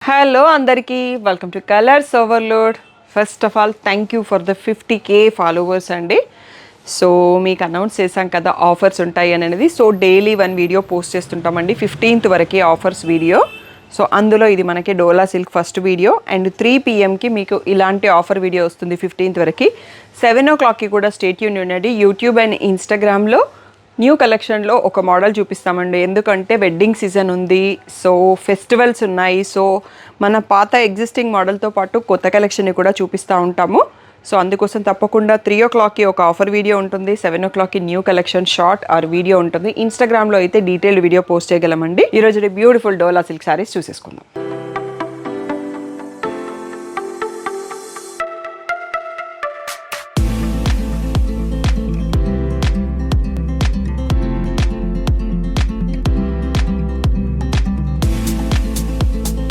Hello అందరికీ welcome to Colours Overload. First of all thank you for the 50K followers అండి. So మీకు announce చేశాం కదా offers ఉంటాయి అనేది. సో డైలీ 1 వీడియో పోస్ట్ చేస్తుంటామండి. 15th వరకే ఆఫర్స్ వీడియో. సో అందులో ఇది మనకి dola silk first video and 3 PMకి మీకు ఇలాంటి ఆఫర్ వీడియో వస్తుంది 15th వరకు. 7 o'clockకి కూడా స్టే ట్యూన్ ఉండండి. యూట్యూబ్ అండ్ ఇన్స్టాగ్రామ్లో న్యూ కలెక్షన్లో ఒక మోడల్ చూపిస్తామండి. ఎందుకంటే వెడ్డింగ్ సీజన్ ఉంది, సో ఫెస్టివల్స్ ఉన్నాయి. సో మన పాత ఎగ్జిస్టింగ్ మోడల్తో పాటు కొత్త కలెక్షన్ని కూడా చూపిస్తూ ఉంటాము. సో అందుకోసం తప్పకుండా 3 o'clockకి ఒక ఆఫర్ వీడియో ఉంటుంది, 7 o'clockకి new collection short or video ఉంటుంది. ఇన్స్టాగ్రామ్లో అయితే డీటెయిల్డ్ వీడియో పోస్ట్ చేయగలమండి. ఈరోజు బ్యూటిఫుల్ డోలా సిల్క్ శారీస్ చూసేసుకుందాం.